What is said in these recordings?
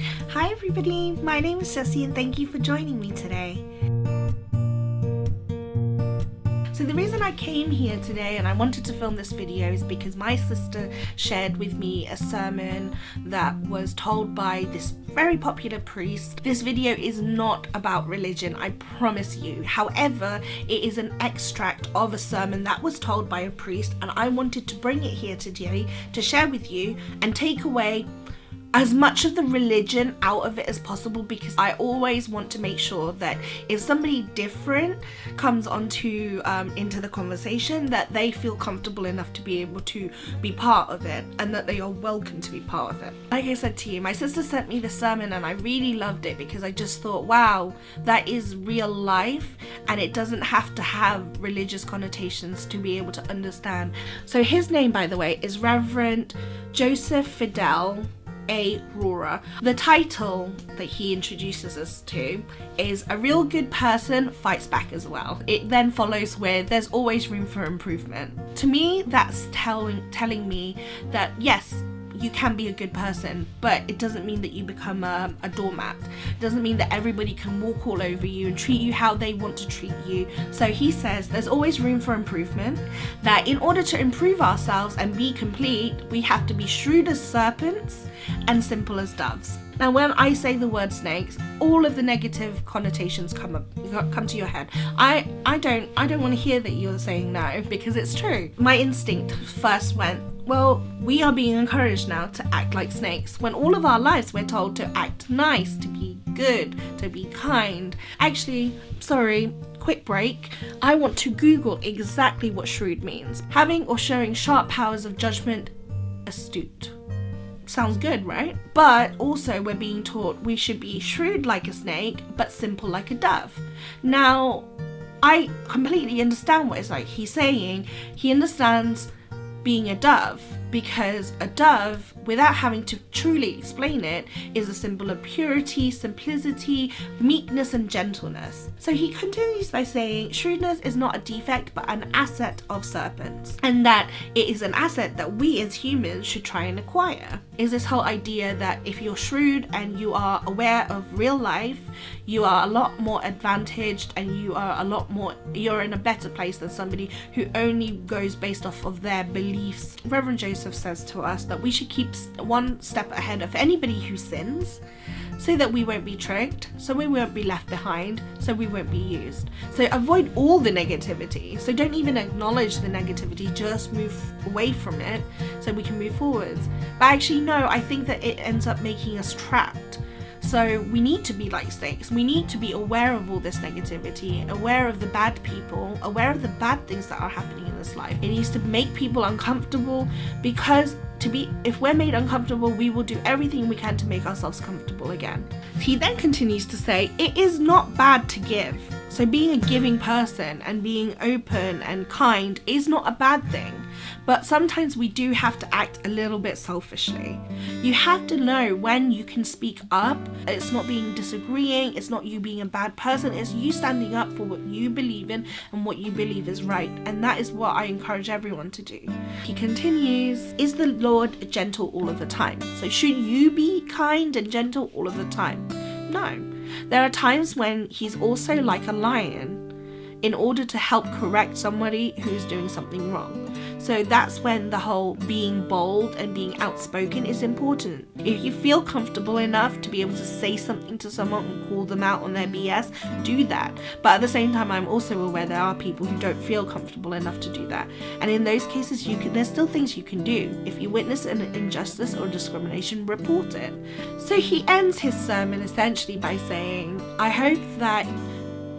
Hi everybody, my name is Jessie and thank you for joining me today. So the reason I came here today and I wanted to film this video is because my sister shared with me a sermon that was told by this very popular priest. This video is not about religion, I promise you. However, it is an extract of a sermon that was told by a priest, and I wanted to bring it here today to share with you and take away as much of the religion out of it as possible, because I always want to make sure that if somebody different comes onto into the conversation, that they feel comfortable enough to be able to be part of it and that they are welcome to be part of it. Like I said to you, my sister sent me the sermon and I really loved it because I just thought, wow, that is real life and it doesn't have to have religious connotations to be able to understand. So his name, by the way, is Reverend Joseph Fidel A. Rohrer. The title that he introduces us to is "A Real Good Person Fights Back as Well." It then follows with "There's always room for improvement." To me, that's telling me that yes, you can be a good person, but it doesn't mean that you become a doormat. It doesn't mean that everybody can walk all over you and treat you how they want to treat you. So he says there's always room for improvement, that in order to improve ourselves and be complete, we have to be shrewd as serpents and simple as doves. Now, when I say the word snakes, all of the negative connotations come to your head. I don't want to hear that you're saying no, because it's true. My instinct first went, well, we are being encouraged now to act like snakes, when all of our lives we're told to act nice, to be good, to be kind. Actually, sorry, quick break. I want to Google exactly what shrewd means. Having or showing sharp powers of judgment, astute. Sounds good, right? But also we're being taught we should be shrewd like a snake, but simple like a dove. Now, I completely understand what it's like. He's saying he understands being a dove, because a dove, without having to truly explain it, is a symbol of purity, simplicity, meekness and gentleness. So he continues by saying shrewdness is not a defect but an asset of serpents, and that it is an asset that we as humans should try and acquire. Is this whole idea that if you're shrewd and you are aware of real life, you are a lot more advantaged and you're in a better place than somebody who only goes based off of their beliefs. Reverend Joseph says to us that we should keep one step ahead of anybody who sins, so that we won't be tricked, so we won't be left behind, so we won't be used. So avoid all the negativity. So don't even acknowledge the negativity, just move away from it so we can move forwards. But actually no, I think that it ends up making us trapped. So we need to be like snakes. We need to be aware of all this negativity, aware of the bad people, aware of the bad things that are happening in this life. It needs to make people uncomfortable, because if we're made uncomfortable, we will do everything we can to make ourselves comfortable again. He then continues to say, it is not bad to give. So being a giving person and being open and kind is not a bad thing. But sometimes we do have to act a little bit selfishly. You have to know when you can speak up. It's not being disagreeing, it's not you being a bad person, it's you standing up for what you believe in and what you believe is right. And that is what I encourage everyone to do. He continues, is the Lord gentle all of the time? So should you be kind and gentle all of the time? No. There are times when he's also like a lion, in order to help correct somebody who's doing something wrong. So that's when the whole being bold and being outspoken is important. If you feel comfortable enough to be able to say something to someone and call them out on their BS, do that. But at the same time, I'm also aware there are people who don't feel comfortable enough to do that. And in those cases, there's still things you can do. If you witness an injustice or discrimination, report it. So he ends his sermon essentially by saying, I hope that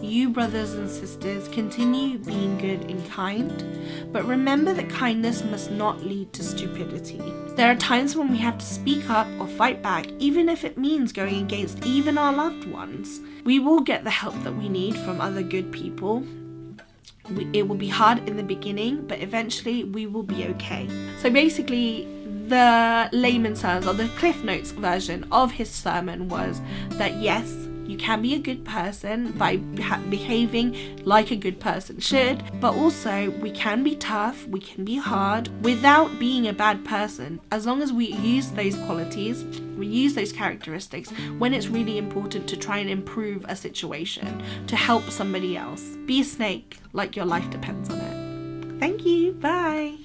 you, brothers and sisters, continue being good and kind, but remember that kindness must not lead to stupidity. There are times when we have to speak up or fight back, even if it means going against even our loved ones. We will get the help that we need from other good people. It will be hard in the beginning, but eventually we will be okay. So basically, the layman's terms, or the Cliff Notes version of his sermon was that yes, You can be a good person by behaving like a good person should, but also we can be tough, we can be hard without being a bad person, as long as we use those qualities, we use those characteristics when it's really important to try and improve a situation, to help somebody else. Be a snake like your life depends on it. Thank you, bye.